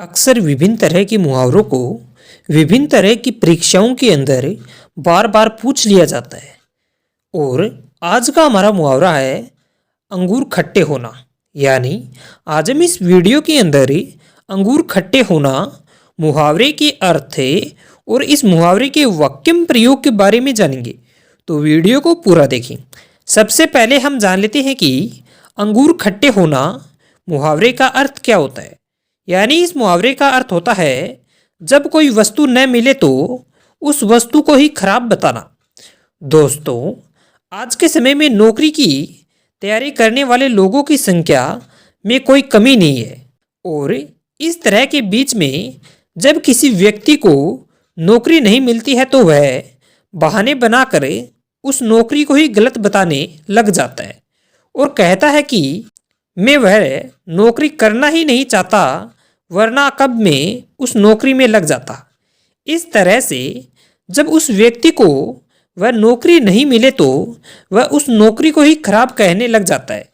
अक्सर विभिन्न तरह के मुहावरों को विभिन्न तरह की परीक्षाओं के अंदर बार बार पूछ लिया जाता है। और आज का हमारा मुहावरा है अंगूर खट्टे होना। यानी आज हम इस वीडियो के अंदर अंगूर खट्टे होना मुहावरे के अर्थ और इस मुहावरे के वाक्यम प्रयोग के बारे में जानेंगे। तो वीडियो को पूरा देखें। सबसे पहले हम जान लेते हैं कि अंगूर खट्टे होना मुहावरे का अर्थ क्या होता है। यानी इस मुहावरे का अर्थ होता है जब कोई वस्तु न मिले तो उस वस्तु को ही खराब बताना। दोस्तों, आज के समय में नौकरी की तैयारी करने वाले लोगों की संख्या में कोई कमी नहीं है। और इस तरह के बीच में जब किसी व्यक्ति को नौकरी नहीं मिलती है तो वह बहाने बनाकर उस नौकरी को ही गलत बताने लग जाता है और कहता है कि मैं वह नौकरी करना ही नहीं चाहता, वरना कब मैं उस नौकरी में लग जाता। इस तरह से जब उस व्यक्ति को वह नौकरी नहीं मिले तो वह उस नौकरी को ही खराब कहने लग जाता है।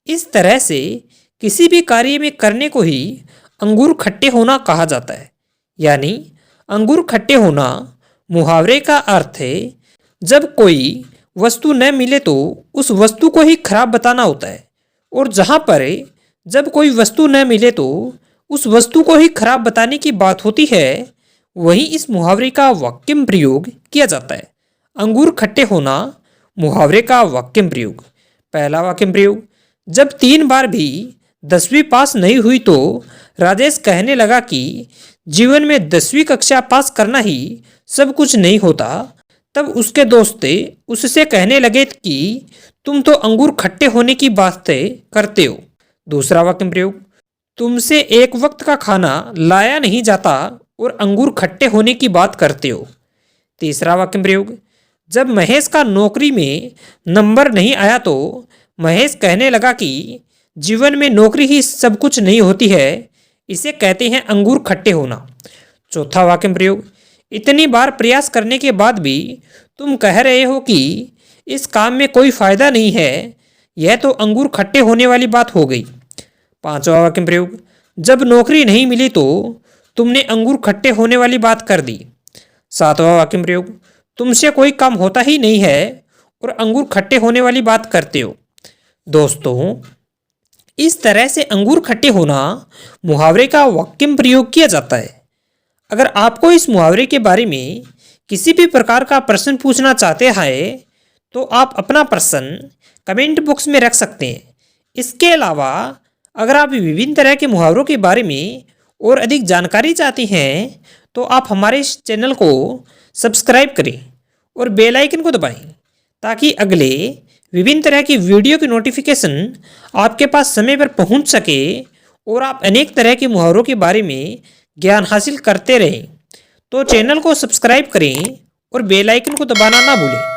इस तरह से किसी भी कार्य में करने को ही अंगूर खट्टे होना कहा जाता है। यानी अंगूर खट्टे होना मुहावरे का अर्थ है जब कोई वस्तु न मिले तो उस वस्तु को ही खराब बताना होता है। और जहाँ पर जब कोई वस्तु न मिले तो उस वस्तु को ही खराब बताने की बात होती है, वहीं इस मुहावरे का वाक्यम प्रयोग किया जाता है। अंगूर खट्टे होना मुहावरे का वाक्यम प्रयोग। पहला वाक्यम प्रयोग, जब 3 बार भी 10वीं पास नहीं हुई तो राजेश कहने लगा कि जीवन में 10वीं कक्षा पास करना ही सब कुछ नहीं होता। तब उसके दोस्त उससे कहने लगे कि तुम तो अंगूर खट्टे होने की बातें करते हो। दूसरा वाक्य प्रयोग, तुमसे एक वक्त का खाना लाया नहीं जाता और अंगूर खट्टे होने की बात करते हो। तीसरा वाक्य प्रयोग, जब महेश का नौकरी में नंबर नहीं आया तो महेश कहने लगा कि जीवन में नौकरी ही सब कुछ नहीं होती है, इसे कहते हैं अंगूर खट्टे होना। चौथा वाक्य प्रयोग, इतनी बार प्रयास करने के बाद भी तुम कह रहे हो कि इस काम में कोई फायदा नहीं है, यह तो अंगूर खट्टे होने वाली बात हो गई। पांचवा वाक्य प्रयोग, जब नौकरी नहीं मिली तो तुमने अंगूर खट्टे होने वाली बात कर दी। सातवां वाक्य प्रयोग, तुमसे कोई काम होता ही नहीं है और अंगूर खट्टे होने वाली बात करते हो। दोस्तों, इस तरह से अंगूर खट्टे होना मुहावरे का वाक्यम प्रयोग किया जाता है। अगर आपको इस मुहावरे के बारे में किसी भी प्रकार का प्रश्न पूछना चाहते हैं तो आप अपना प्रश्न कमेंट बॉक्स में रख सकते हैं। इसके अलावा अगर आप विभिन्न तरह के मुहावरों के बारे में और अधिक जानकारी चाहते हैं तो आप हमारे इस चैनल को सब्सक्राइब करें और बेल आइकन को दबाएं ताकि अगले विभिन्न तरह की वीडियो की नोटिफिकेशन आपके पास समय पर पहुंच सके और आप अनेक तरह के मुहावरों के बारे में ज्ञान हासिल करते रहें। तो चैनल को सब्सक्राइब करें और बेल आइकन को दबाना ना भूलें।